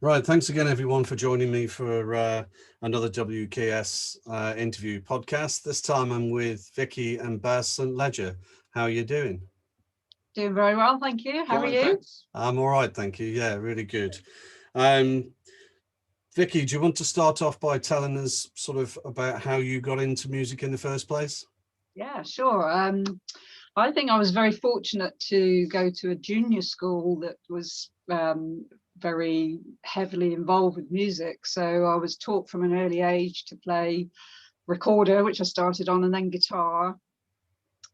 Right, thanks again, everyone, for joining me for another WKS interview podcast. This time I'm with Vikki and Baz St. Ledger. How are you doing? Doing very well, thank you. How are Fine, you? thanks. I'm all right, thank you. Yeah, really good. Um, Vikki, do you want to start off by telling us sort of about how you got into music in the first place? Yeah, sure. I think I was very fortunate to go to a junior school that was very heavily involved with music. So I was taught from an early age to play recorder, which I started on, and then guitar.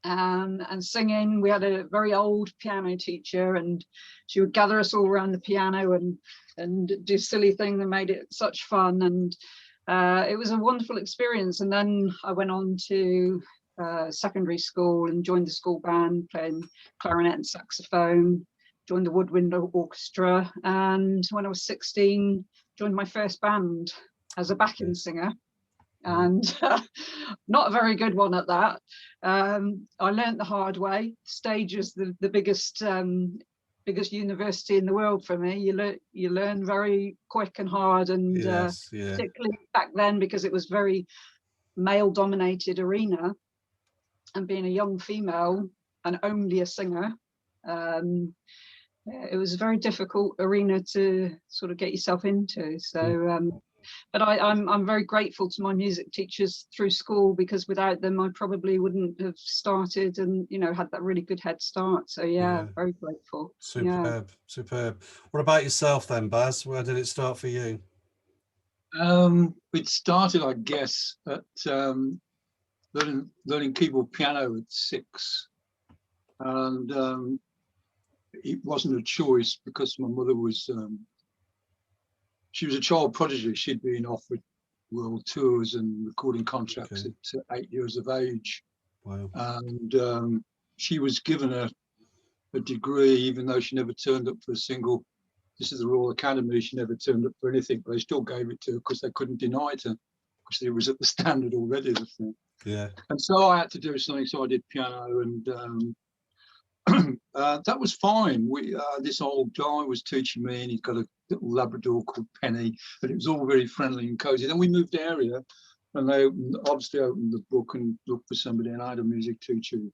And singing. We had a very old piano teacher, and she would gather us all around the piano and do silly things that made it such fun. And it was a wonderful experience. And then I went on to secondary school and joined the school band, playing clarinet and saxophone. Joined the woodwind orchestra, and when I was 16, joined my first band as a backing singer. And not a very good one at that. I learned the hard way. Stage is the biggest university in the world for me. You learn very quick and hard, and Yes, yeah. particularly back then, because it was very male dominated arena, and being a young female and only a singer, it was a very difficult arena to sort of get yourself into. So but I'm very grateful to my music teachers through school, because without them I probably wouldn't have started and had that really good head start. So yeah, very grateful. Superb, superb. What about yourself then, Baz? Where did it start for you? It started, I guess, at learning keyboard piano at 6, and it wasn't a choice because my mother was. She was a child prodigy. She'd been offered world tours and recording contracts at 8 years of age. Wow. And she was given a degree, even though she never turned up for a single. This is the Royal Academy. She never turned up for anything, but they still gave it to her because they couldn't deny it, because it was at the standard already. The thing. Yeah. And so I had to do something. So I did piano, and that was fine. This old guy was teaching me, and he's got a little Labrador called Penny, and it was all very friendly and cozy. Then we moved area, and they obviously opened the book and looked for somebody, and I had a music teacher who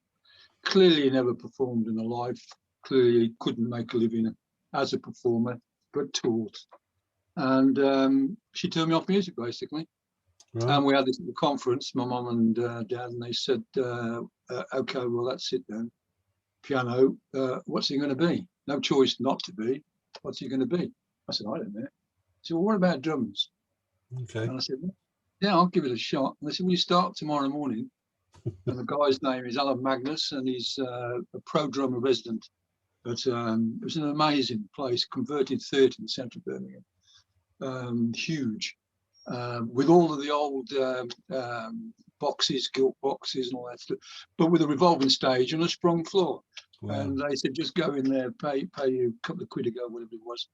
clearly never performed in her life, clearly couldn't make a living as a performer, but taught. And she turned me off music, basically. Right. And we had this little conference, my mum and dad, and they said, okay, well, that's it then. Piano, what's he going to be? No choice not to be. What's he going to be? I said, I don't know. He said, well, what about drums? Okay. And I said, yeah, I'll give it a shot. And they said, will you start tomorrow morning? And the guy's name is Alan Magnus, and he's a pro drummer resident. But it was an amazing place, converted theatre in central Birmingham. Huge, with all of the old boxes, gilt boxes and all that stuff, but with a revolving stage and a sprung floor. Wow. And they said, just go in there, pay you a couple of quid ago, whatever it was,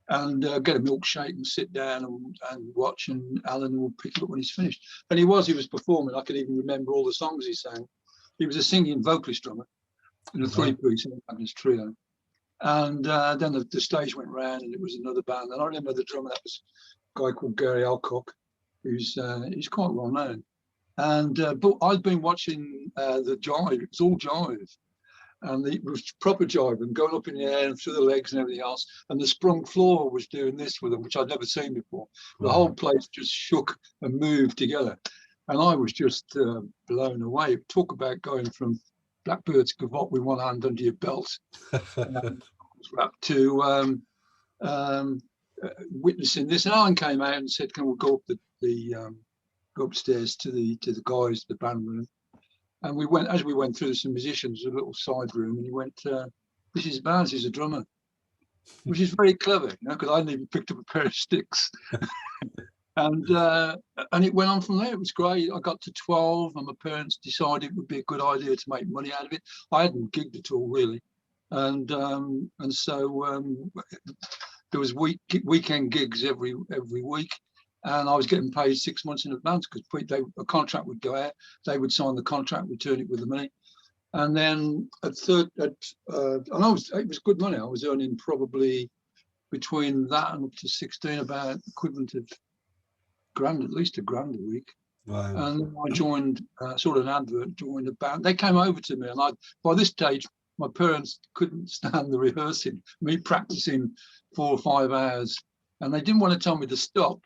and get a milkshake and sit down and watch, and Alan will pick it up when he's finished. And he was performing. I can even remember all the songs he sang. He was a singing vocalist drummer in a three-piece Magnus trio. And then the stage went round, and it was another band. And I remember the drummer, that was a guy called Gary Alcock, who's he's quite well known. And but I'd been watching the jive. It was all jive, and it was proper jive, and going up in the air and through the legs and everything else. And the sprung floor was doing this with them, which I'd never seen before. The whole place just shook and moved together, and I was just blown away. Talk about going from Blackbird's Gavotte with one hand under your belt, to witnessing this. And Alan came out and said, "Can we go up go upstairs to the guys, the band room?" And we went. As we went through, some musicians, a little side room, and he went, "This is Baz. He's a drummer," which is very clever, because I hadn't even picked up a pair of sticks. And it went on from there. It was great. I got to 12, and my parents decided it would be a good idea to make money out of it. I hadn't gigged at all, really, and so there was weekend gigs every week, and I was getting paid 6 months in advance, because a contract would go out, they would sign the contract, return it with the money, and then it was good money. I was earning probably between that and up to 16, about equivalent of grand, at least £1,000 a week. Wow. And then I joined, saw an advert, joined a band. They came over to me, and by this stage, my parents couldn't stand the rehearsing, me practicing 4 or 5 hours, and they didn't want to tell me to stop.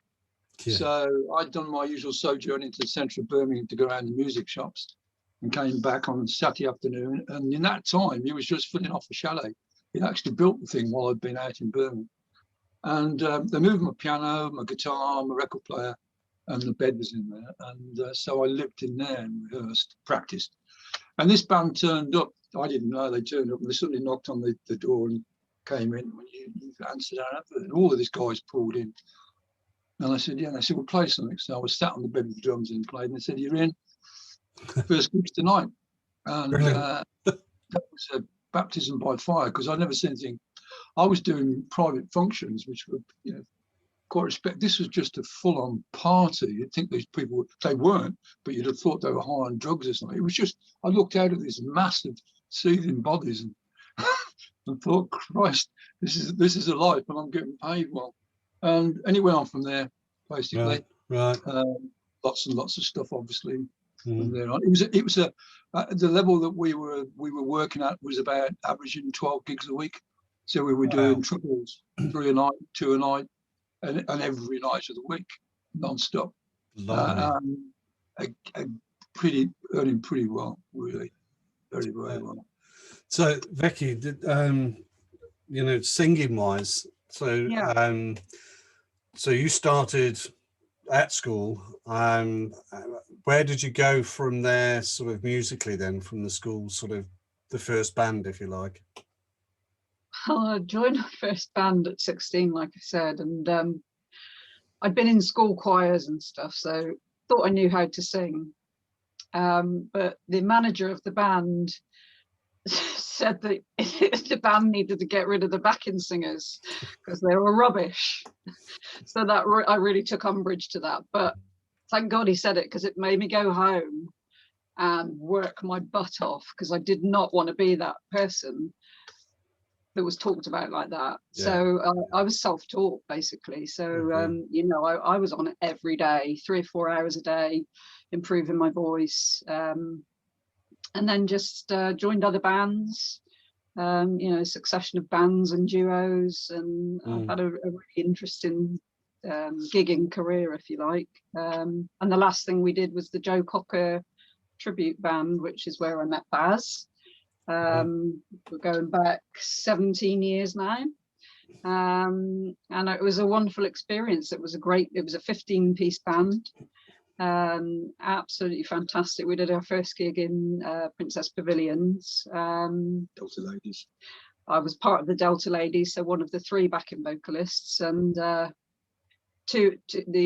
Yeah. So I'd done my usual sojourn into the centre of Birmingham to go around the music shops, and came back on Saturday afternoon. And in that time, he was just filling off a chalet. He actually built the thing while I'd been out in Birmingham. And they moved my piano, my guitar, my record player, and the bed was in there. And so I lived in there and rehearsed, practiced. And this band turned up. I didn't know they turned up, and they suddenly knocked on the door and came in. When you answered our advert, and all of these guys pulled in. And I said, yeah. And they said, we'll play something. So I was sat on the bed with the drums and played. And they said, you're in. First gigs tonight. And that was a baptism by fire, because I'd never seen anything. I was doing private functions, which were, quite respect. This was just a full-on party. You'd think these people, they weren't, but you'd have thought they were high on drugs or something. It was just, I looked out at these massive seething bodies and, and thought, Christ, this is a life, and I'm getting paid well. And it went on from there, basically. Right. Lots and lots of stuff, obviously. From there on. It was the level that we were working at was about averaging 12 gigs a week. So we were doing triples, 3 a night, 2 a night, and every night of the week, non-stop. Earning pretty well, really, very well. So Vikki, did singing wise, so so you started at school. Where did you go from there, sort of musically, then, from the school, sort of the first band, if you like? Well, I joined my first band at 16, like I said, and I'd been in school choirs and stuff, so thought I knew how to sing. But the manager of the band said that the band needed to get rid of the backing singers because they were rubbish. So that I really took umbrage to that. But thank God he said it, because it made me go home and work my butt off, because I did not want to be that person that was talked about like that. Yeah. So I was self-taught, basically. So I was on it every day, 3 or 4 hours a day, improving my voice, and then just joined other bands, succession of bands and duos, and I've had a really interesting gigging career, if you like. And the last thing we did was the Joe Cocker tribute band, which is where I met Baz. We're going back 17 years now, and it was a wonderful experience. It was a 15-piece band, absolutely fantastic. We did our first gig in Princess Pavilions. Delta Ladies. I was part of the Delta Ladies, so one of the 3 backing vocalists, and the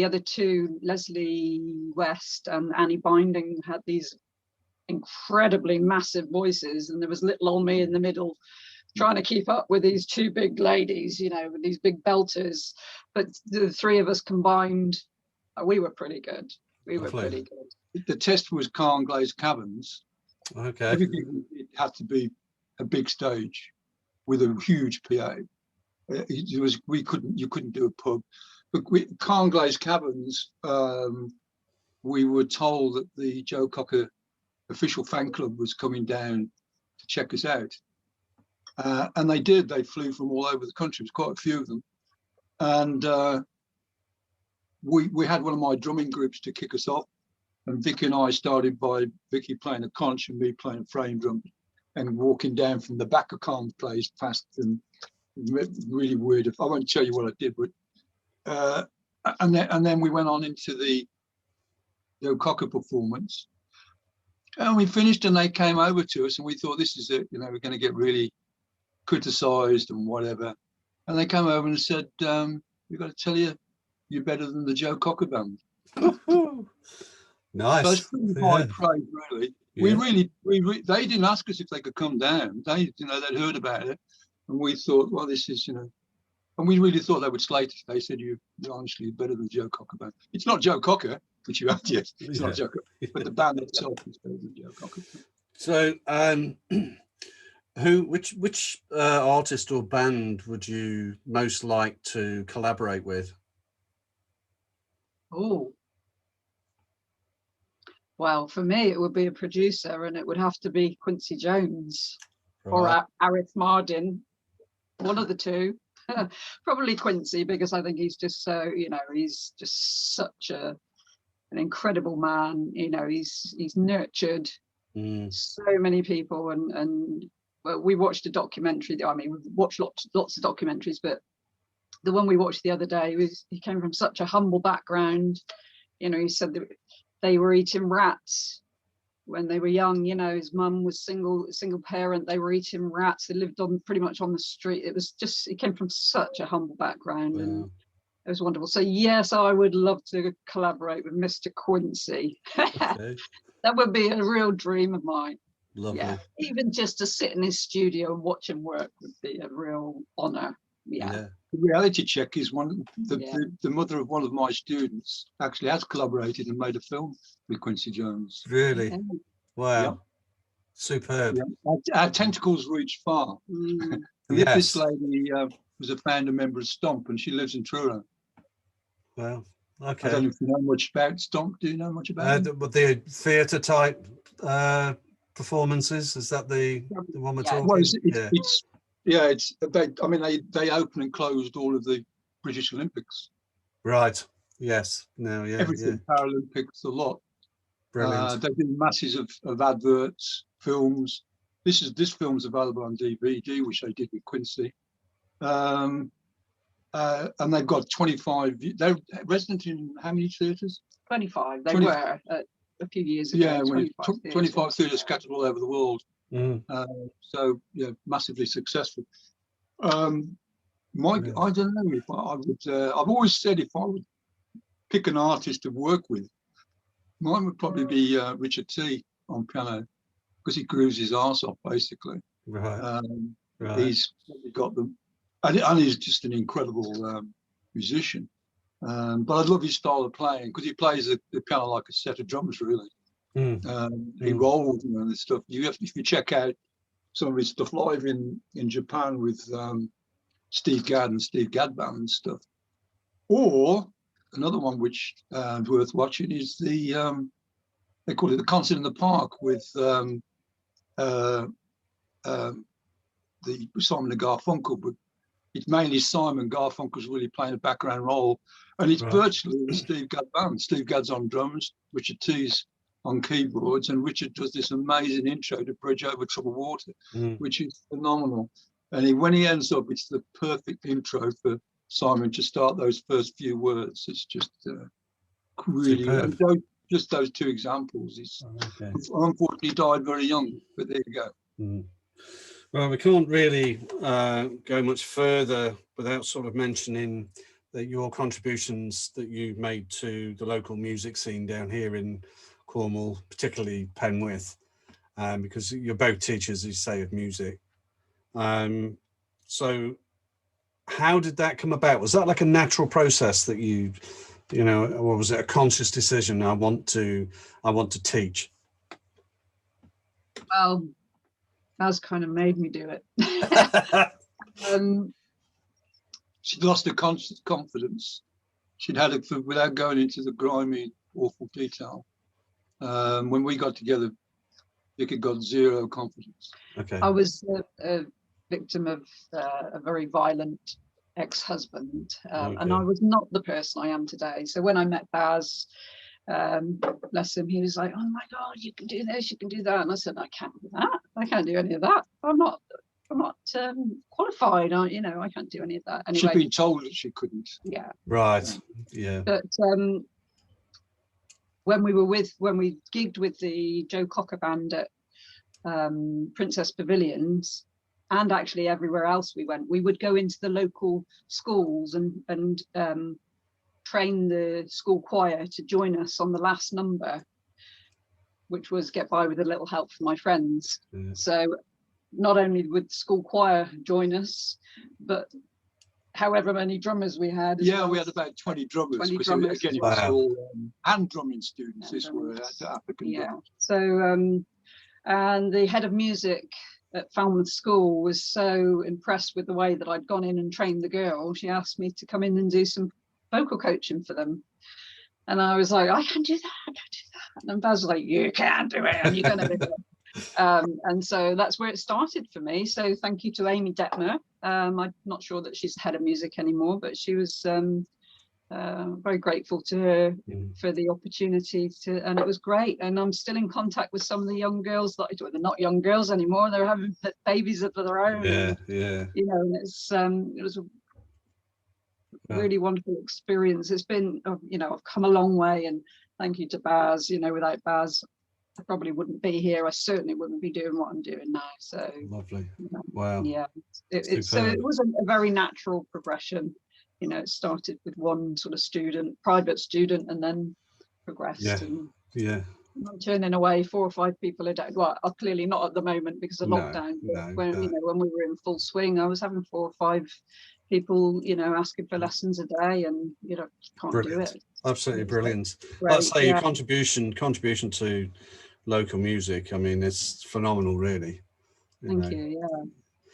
other 2, Leslie West and Annie Binding, had these incredibly massive voices, and there was little old me in the middle trying to keep up with these 2 big ladies, with these big belters. But the 3 of us combined, we were pretty good. Pretty good. The test was Carn Glazed Caverns. Okay. Everything, it had to be a big stage with a huge PA. You couldn't do a pub. But Carn Glazed Caverns, we were told that the Joe Cocker official fan club was coming down to check us out, and they did. They flew from all over the country. It was quite a few of them, and we had one of my drumming groups to kick us off, and Vikki and I started by Vikki playing a conch and me playing frame drum, and walking down from the back of Carn's place past them. Really weird. I won't tell you what I did, but and then we went on into the Joe Cocker performance. And we finished, and they came over to us, and we thought, this is it, we're going to get really criticised and whatever. And they came over and said, we've got to tell you, you're better than the Joe Cocker band. Nice. So it's pretty high praise, really. Yeah. They didn't ask us if they could come down. They'd heard about it, and we thought, well, this is, and we really thought they would slate us. They said, you're honestly better than Joe Cocker band. It's not Joe Cocker, which you had, yes. It's not Joe Cocker, but the band itself is better than Joe Cocker. So Which artist or band would you most like to collaborate with? Oh, well, for me, it would be a producer, and it would have to be Quincy Jones or Right. Arif Mardin, one of the two. Probably Quincy, because I think he's just so, he's just such an incredible man. He's nurtured so many people, and well, we watched a documentary. I mean, we've watched lots of documentaries, but the one we watched the other day he came from such a humble background. He said that they were eating rats when they were young. His mum was single parent. They were eating rats. They lived pretty much on the street. He came from such a humble background. Wow. And it was wonderful. So yes, I would love to collaborate with Mr. Quincy. Okay. That would be a real dream of mine. Lovely. Yeah, even just to sit in his studio and watch him work would be a real honor. Yeah. The reality check is the mother of one of my students actually has collaborated and made a film with Quincy Jones. Really? Okay. Wow. Yeah. Superb. Yeah. Our tentacles reach far. And Yes. this lady was a founder member of Stomp, and she lives in Truro. Well, I okay. don't know if you know much about Stomp. Do you know much about it? The theatre type performances, is that the one we're talking? Well, it's about, I mean, they open and closed all of the British Olympics. Right. Yes. No. Yeah. Everything, Paralympics, a lot. Brilliant. They do masses of adverts, films. This film's available on DVD, which they did with Quincy. And they've got 25. They're resident in how many theatres? 25. They were a few years ago. Yeah, 25 theatres scattered all over the world. So yeah, massively successful. Mike, Yeah. I don't know if I would. I've always said if I would pick an artist to work with, mine would probably be Richard T on piano, because he grooves his arse off basically. Right. Right. He's probably got them, and he's just an incredible musician. But I love his style of playing, because he plays the piano like a set of drums, really. He rolls, and stuff. If you check out some of his stuff live in Japan with Steve Gadd and Steve Gadd Band and stuff. Or another one which is worth watching is they call it the Concert in the Park with the Simon and Garfunkel, but it's mainly Simon. Garfunkel's really playing a background role, and it's virtually the Steve Gadd Band. Steve Gadd's on drums, Richard T's on keyboards, and Richard does this amazing intro to Bridge Over Troubled Water, which is phenomenal. And when he ends up, it's the perfect intro for Simon to start those first few words. It's just really, and just those two examples. He's unfortunately died very young, but there you go. Well, we can't really go much further without sort of mentioning that your contributions that you made to the local music scene down here in Cornwall, particularly Penwith, because you're both teachers, as you say, of music. So how did that come about? Was that like a natural process that you know, or was it a conscious decision? I want to teach. Well, that's kind of made me do it. She'd lost her confidence. She'd had it without going into the grimy, awful detail. When we got together, Vikki got zero confidence. Okay. I was a victim of a very violent ex-husband, and I was not the person I am today. So when I met Baz, bless him, he was like, "Oh my God, you can do this, you can do that," and I said, "I can't do that. I can't do any of that. I'm not qualified. I can't do any of that." Anyway, She'd been told that she couldn't. Yeah. Right. Yeah. But when we gigged with the Joe Cocker band at Princess Pavilions, and actually everywhere else we went, we would go into the local schools and train the school choir to join us on the last number, which was Get By With a Little Help From My Friends. So not only would the school choir join us, but however many drummers we had. Yeah, we had about 20 drummers. 20 drummers. Again, it was all hand drumming students. This were African drummers. So and the head of music at Falmouth School was so impressed with the way that I'd gone in and trained the girl. She asked me to come in and do some vocal coaching for them. And I was like, I can do that, I can do that. And Baz was like, you can do it, and you're going to do it. And so that's where it started for me. So thank you to Amy Detmer. I'm not sure that she's head of music anymore, but she was very grateful to her for the opportunity to, and it was great. And I'm still in contact with some of the young girls that they're not young girls anymore. They're having babies of their own. Yeah, and, yeah. You know, and it was a really wonderful experience. It's been, you know, I've come a long way, and thank you to Baz. You know, without Baz, I probably wouldn't be here. I certainly wouldn't be doing what I'm doing now. So Lovely. You know, Wow. Yeah. So it was a very natural progression. You know, it started with one sort of student, private student, and then progressed. Yeah. And Yeah. I'm turning away 4 or 5 people a day. Well, clearly not at the moment because of lockdown. But when you know, when we were in full swing, I was having 4 or 5 people, you know, asking for lessons a day, and you know, can't do it. Absolutely brilliant. Great, Let's say your contribution to local music. I mean, it's phenomenal, really. Thank you. Yeah.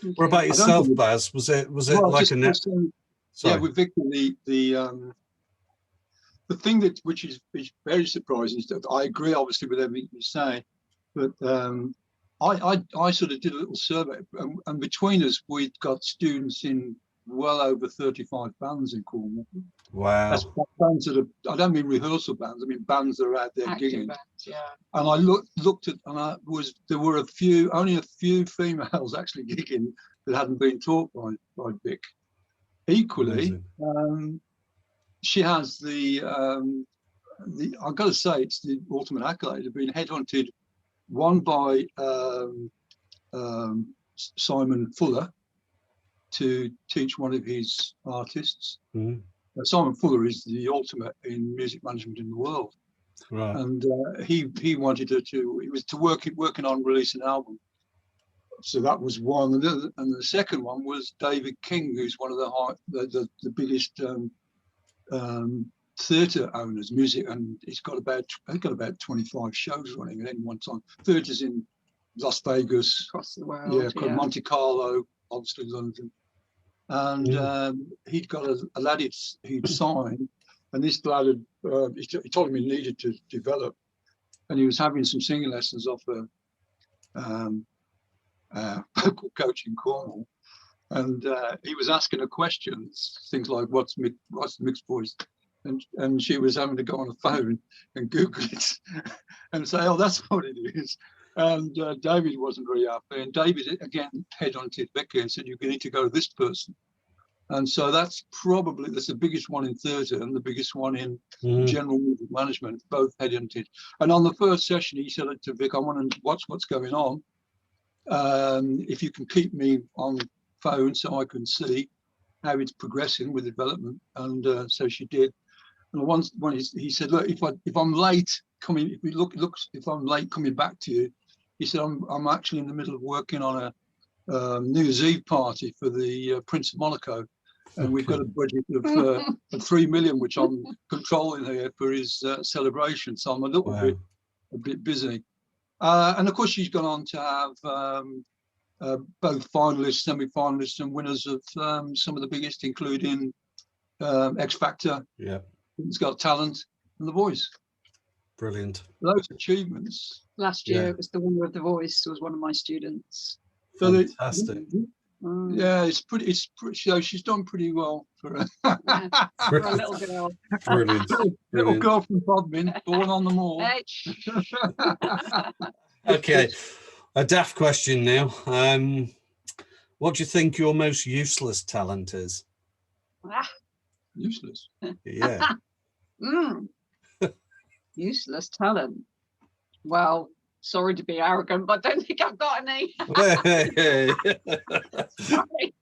Thank What you. about yourself, Baz? Was it like a net? Yeah, with Vikki, the thing which is very surprising is that I agree, obviously, with everything you say, but I sort of did a little survey, and between us, we'd got students in well over 35 bands in Cornwall. Wow. That's bands that are, I don't mean rehearsal bands, I mean bands that are out there Active gigging. bands, yeah. And I looked at, and there were only a few females actually gigging that hadn't been taught by Vic. Equally, she has I've got to say, it's the ultimate accolade of being headhunted, one by Simon Fuller to teach one of his artists. Simon Fuller is the ultimate in music management in the world. Right. And he wanted her to, it was to working on releasing an album. So that was one, and the second one was David King, who's one of the biggest theatre owners, music, and he's got about 25 shows running at any one time. Theatres in Las Vegas, across the world, Monte Carlo, obviously London, and he'd got a lad he'd signed, and this lad had, he told him he needed to develop, and he was having some singing lessons off vocal coach in Cornwall, and he was asking her questions, things like what's the mixed voice, and she was having to go on the phone and Google it and say, oh, that's what it is. And David wasn't very happy, and David again headhunted Vikki and said, you need to go to this person. And so that's the biggest one in theatre and the biggest one in general music management, both headhunted. And on the first session, he said to Vic, I want to watch what's going on. If you can keep me on phone so I can see how it's progressing with development. And so she did. And once he said, look, if I'm late coming, if I'm late coming back to you, he said, I'm actually in the middle of working on a New Year's Eve party for the Prince of Monaco. And we've got a budget of 3 million, which I'm controlling here for his celebration. So I'm a bit busy. And of course, she's gone on to have both finalists, semi-finalists, and winners of some of the biggest, including X Factor, It's Got Talent, and The Voice. Brilliant. Those achievements. Last year, it was the winner of The Voice. Was one of my students. Fantastic. Yeah, it's pretty. So she's done pretty well for for a little girl. Brilliant. Little girl from Bodmin, born on the moor. Okay, a daft question now. What do you think your most useless talent is? Useless. Yeah. Useless talent. Well, sorry to be arrogant, but I don't think I've got any. Sorry.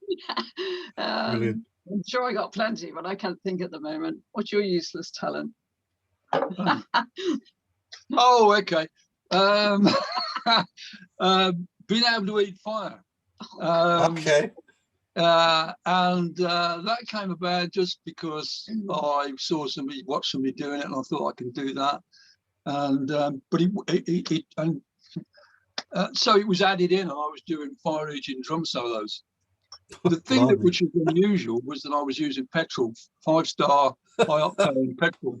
I'm sure I got plenty, but I can't think at the moment. What's your useless talent? Oh, okay. Being able to eat fire. Okay. And that came about just because I watched somebody doing it, and I thought I can do that. And but So it was added in, and I was doing fire-eating drum solos. The thing that which was unusual was that I was using petrol, 5-star high-octane petrol,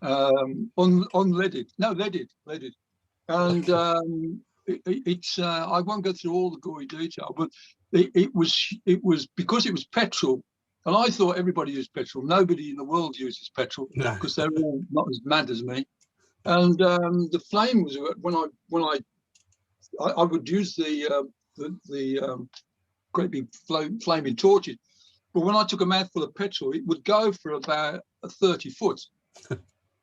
unleaded, no, leaded, and I won't go through all the gory detail, but it was because it was petrol, and I thought everybody used petrol. Nobody in the world uses petrol because they're all not as mad as me. And the flame was when I would use the great big flaming torches, but when I took a mouthful of petrol, it would go for about 30 foot.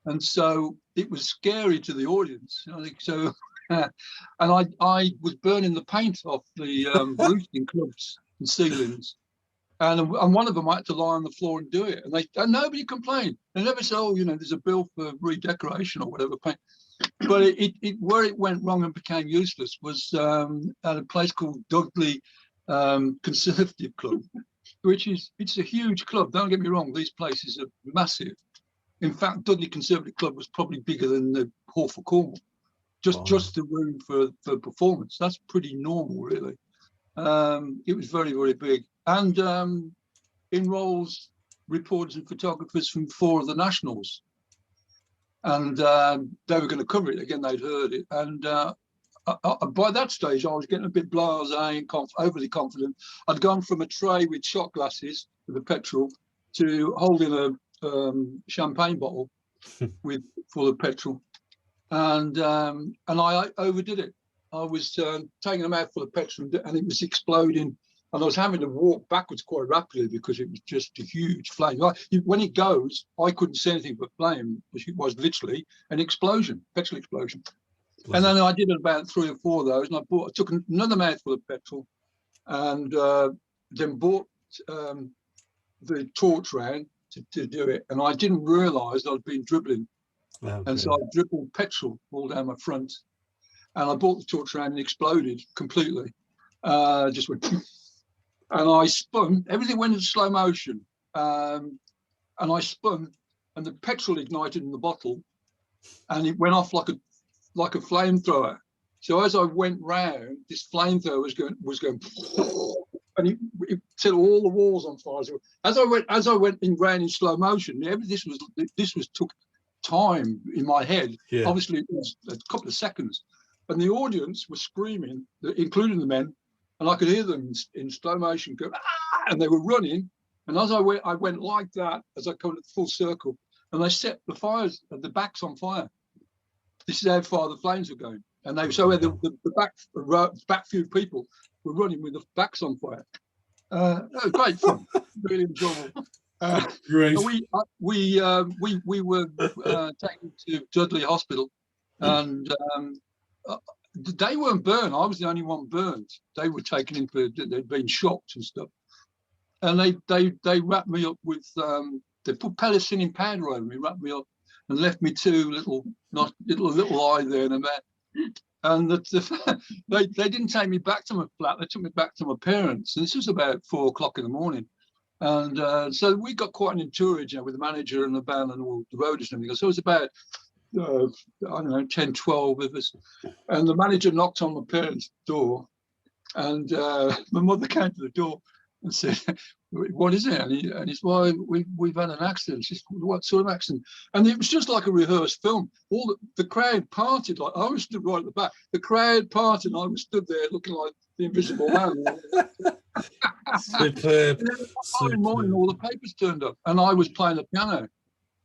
And so it was scary to the audience. I think so. And I was burning the paint off the roofing clubs and ceilings. And one of them I had to lie on the floor and do it. And nobody complained. They never said, oh, there's a bill for redecoration or whatever paint. But where it went wrong and became useless was at a place called Dudley Conservative Club, it's a huge club. Don't get me wrong, these places are massive. In fact, Dudley Conservative Club was probably bigger than the Hall for Cornwall. Just the room for performance. That's pretty normal, really. It was very, very big, and enrolls reporters and photographers from 4 of the nationals, and they were going to cover it again. They'd heard it, and by that stage, I was getting a bit blasé and overly confident. I'd gone from a tray with shot glasses with the petrol to holding a champagne bottle full of petrol. And I overdid it. I was taking a mouthful of petrol and it was exploding, and I was having to walk backwards quite rapidly because it was just a huge flame. When it goes, I couldn't see anything but flame, which it was literally an explosion, petrol explosion. And then I did about 3 or 4 of those, and I took another mouthful of petrol, and then bought the torch round to do it. And I didn't realise I'd been dribbling. Okay. And so I dribbled petrol all down my front, and I brought the torch around and exploded completely. Just went, and I spun. Everything went in slow motion, and I spun, and the petrol ignited in the bottle, and it went off like a flamethrower. So as I went round, this flamethrower was going, and it set all the walls on fire. So as I went in round in slow motion, this took time in my head. Yeah. Obviously it was a couple of seconds, and the audience was screaming, including the men, and I could hear them in slow motion go, ah! And they were running, and as I went like that as I come full circle, and they set the fires at the backs on fire. This is how far the flames were going, and the back few people were running with the backs on fire. Great fun, really enjoyable. Great. We were taken to Dudley Hospital, and they weren't burned. I was the only one burned. They were taken in for they'd been shocked and stuff, and they wrapped me up with they put penicillin powder over me, wrapped me up, and left me 2 little eye there and a man. And they didn't take me back to my flat. They took me back to my parents, and this was about 4 o'clock in the morning. And so we got quite an entourage with the manager and the band and all the roadies and everything. So it was about, I don't know, 10, 12 of us. And the manager knocked on my parents' door, and my mother came to the door and said, what is it? And he said, well, we've had an accident. She said, what sort of accident? And it was just like a rehearsed film. All the crowd parted. Like I was stood right at the back. The crowd parted, and I was stood there looking like the Invisible Man. Superb. Following morning, all the papers turned up, and I was playing the piano,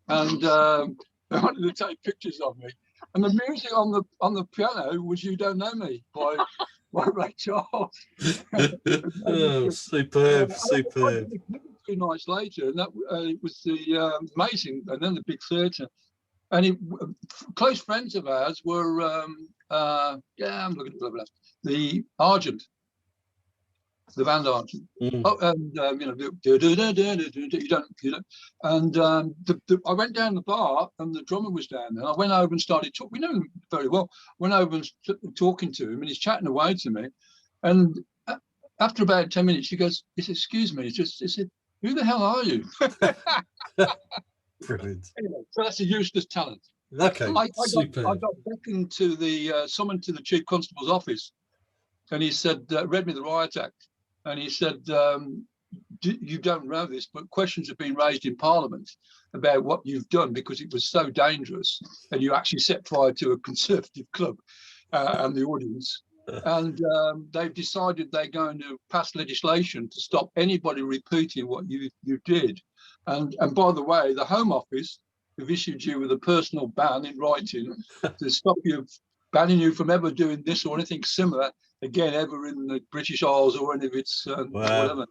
and they wanted to take pictures of me. And the music on the piano was "You Don't Know Me" by Ray Charles. Oh, superb. 2 nights later, and that it was the amazing, and then the big theatre. And close friends of ours were, I'm looking at the Argent. The band Argent. Oh, and you don't. And I went down the bar, and the drummer was down there. I went over and started talking. We know him very well. Went over and talking to him, and he's chatting away to me. And after about 10 minutes, he goes, "Excuse me." He said, "Who the hell are you?" Brilliant. Anyway, so that's a useless talent. Okay, I super. got beckoned to the summoned to the Chief Constable's office, and he said, read me the Riot Act, and he said, you don't know this, but questions have been raised in Parliament about what you've done because it was so dangerous, and you actually set fire to a Conservative club and the audience. And they've decided they're going to pass legislation to stop anybody repeating what you did. And by the way, the Home Office have issued you with a personal ban in writing to stop you, banning you from ever doing this or anything similar again ever in the British Isles or any of its whatever.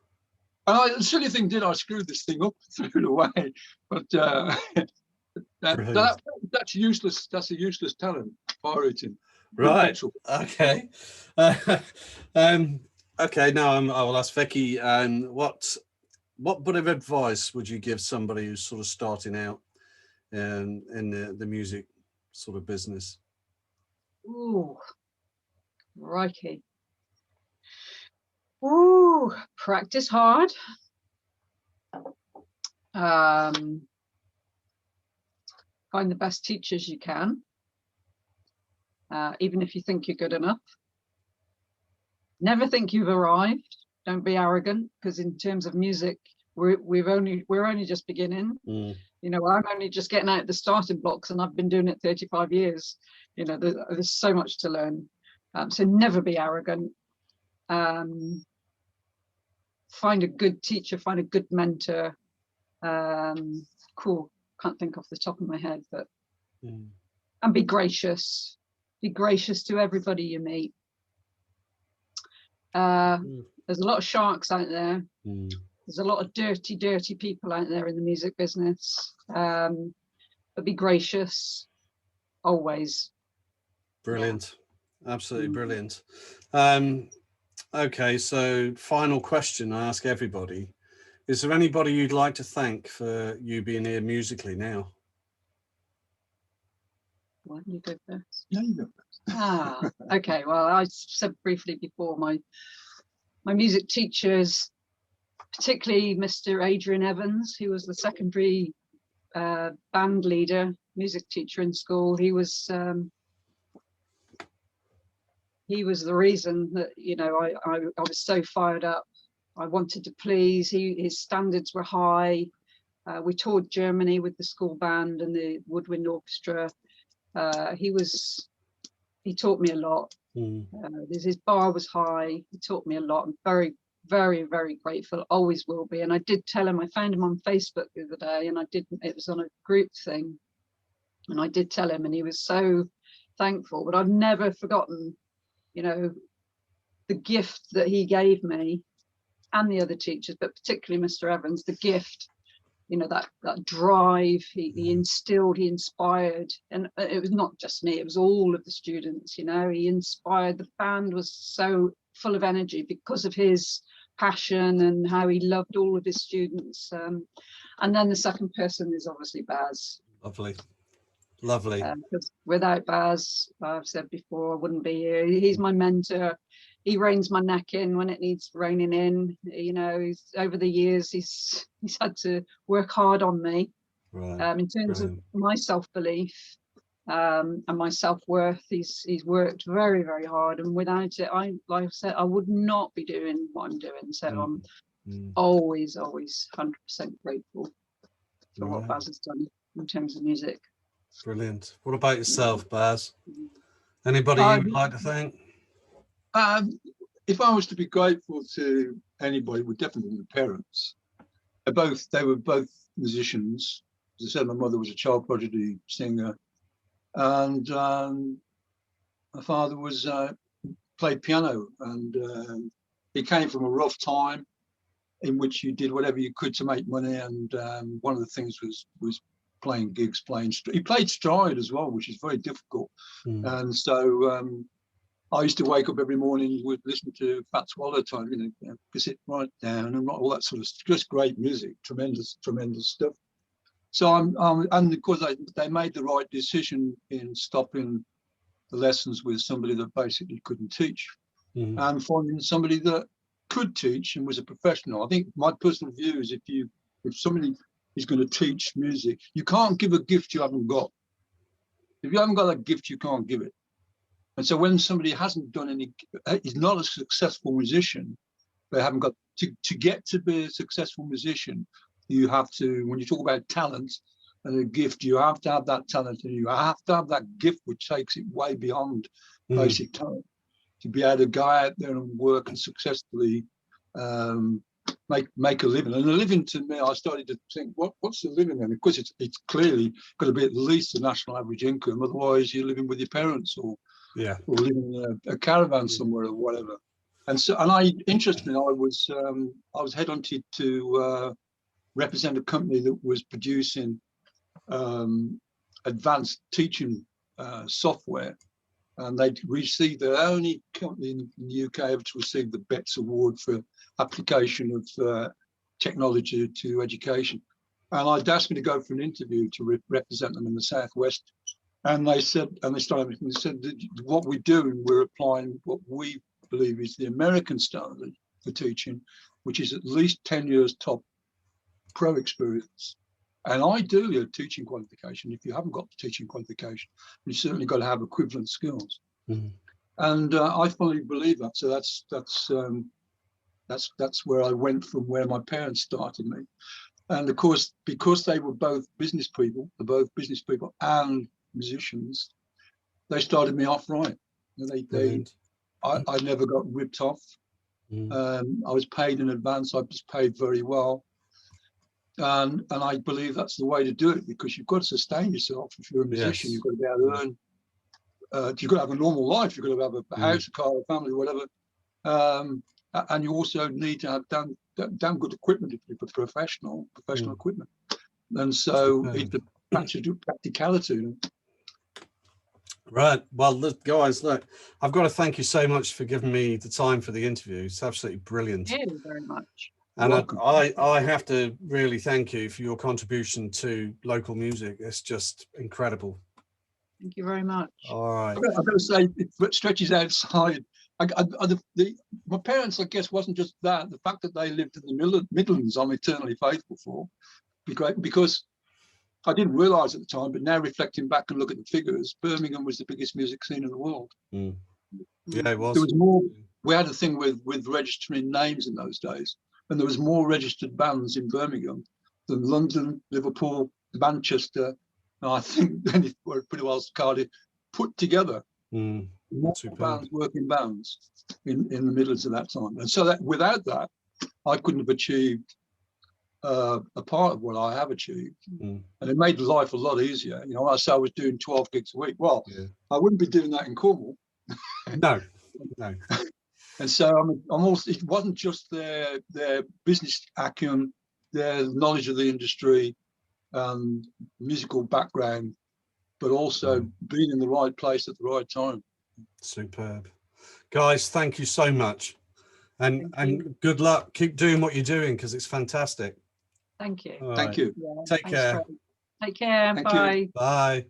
And the silly thing I screwed this thing up, threw it away. But that's useless. That's a useless talent, fire eating. Right. Okay. Okay. Now I will ask Vikki. What bit of advice would you give somebody who's sort of starting out in the music sort of business? Ooh, crikey. Ooh, practice hard. Find the best teachers you can, even if you think you're good enough. Never think you've arrived. Don't be arrogant, because in terms of music, we're only just beginning. You know, I'm only just getting out the starting blocks, and I've been doing it 35 years. You know, there's so much to learn. So never be arrogant. Find a good teacher, find a good mentor. Cool. Can't think off the top of my head, but and be gracious. Be gracious to everybody you meet. There's a lot of sharks out there. There's a lot of dirty people out there in the music business. But be gracious always. Brilliant. Yeah. Absolutely brilliant. Okay, so final question I ask everybody. Is there anybody you'd like to thank for you being here musically now? Why don't you go first? Yeah, you go first. Okay. Well, I said briefly before, my music teachers, particularly Mr. Adrian Evans, who was the secondary band leader, music teacher in school. He was the reason that, you know, I was so fired up. I wanted to please. His standards were high. We toured Germany with the school band and the woodwind orchestra. He taught me a lot. His bar was high. He taught me a lot. I'm very, very, very grateful. Always will be. And I did tell him. I found him on Facebook the other day, and it was on a group thing, and I did tell him, and he was so thankful. But I've never forgotten, you know, the gift that he gave me and the other teachers, but particularly Mr. Evans, the gift, you know, that drive he instilled, he inspired. And it was not just me, it was all of the students, you know. He inspired. The band was so full of energy because of his passion and how he loved all of his students. And then the second person is obviously Baz. Lovely. Because without Baz, I've said before, I wouldn't be here. He's my mentor. He reins my neck in when it needs reining in. You know, over the years, he's had to work hard on me. In terms of my self-belief and my self-worth. He's worked very, very hard, and without it, like I said, I would not be doing what I'm doing. So I'm always 100% grateful for what Baz has done in terms of music. Brilliant. What about yourself, Baz? Anybody you would like to thank? If I was to be grateful to anybody, would definitely be the parents. They were both musicians. As I said, my mother was a child prodigy singer, and my father played piano, and he came from a rough time in which you did whatever you could to make money, and one of the things was playing gigs, he played stride as well, which is very difficult. And so I used to wake up every morning, would listen to Fats Waller time, you know, sit right down and all that sort of just great music, tremendous stuff. So and of course they made the right decision in stopping the lessons with somebody that basically couldn't teach, and finding somebody that could teach and was a professional. I think my personal view is if somebody is going to teach music, you can't give a gift you haven't got. If you haven't got that gift, you can't give it. And so when somebody hasn't done any, is not a successful musician, they haven't got to get to be a successful musician. You have to, when you talk about talent and a gift, you have to have that talent, and you have to have that gift which takes it way beyond basic talent to be able to go out there and work and successfully make a living. And a living, to me, I started to think, what's the living then? Because it's clearly got to be at least the national average income. Otherwise, you're living with your parents or living in a caravan somewhere or whatever. And so, interestingly, I was headhunted to represent a company that was producing advanced teaching software, and they'd received the only company in the UK ever to receive the BETS award for application of technology to education. And I'd asked me to go for an interview to represent them in the Southwest. And they said, and they said, what we're doing, we're applying what we believe is the American standard for teaching, which is at least 10 years top pro experience. And ideally a teaching qualification. If you haven't got the teaching qualification, you certainly got to have equivalent skills. And I fully believe that. So that's where I went from where my parents started me. And of course, because they were both business people, and musicians, they started me off right. I never got ripped off. I was paid in advance. I was paid very well. And I believe that's the way to do it, because you've got to sustain yourself. If you're a musician, you've got to be able to earn. You've got to have a normal life. You've got to have a house, a car, a family, whatever. And you also need to have damn good equipment if you're professional equipment. And so it's a practicality. Right. Well, look, guys, look, I've got to thank you so much for giving me the time for the interview. It's absolutely brilliant. Thank you very much. And I have to really thank you for your contribution to local music. It's just incredible. Thank you very much. All right. I've got to say, it stretches outside. My parents, I guess, wasn't just that. The fact that they lived in the Midlands, I'm eternally faithful for. Because I didn't realise at the time, but now reflecting back and look at the figures, Birmingham was the biggest music scene in the world. Yeah, it was. There was more. We had a thing with registering names in those days, and there was more registered bands in Birmingham than London, Liverpool, Manchester, and I think then pretty well Cardiff put together. More bands, working bands in the Midlands at that time. And so that without that, I couldn't have achieved a part of what I have achieved. And it made life a lot easier. You know, I say I was doing 12 gigs a week. Well, I wouldn't be doing that in Cornwall. No. And so I'm also, it wasn't just their business acumen, their knowledge of the industry, musical background, but also being in the right place at the right time. Superb. Guys, thank you so much. And good luck. Keep doing what you're doing, because it's fantastic. Thank you. Thank you. Take care. Take care. Thank Bye. you. Bye.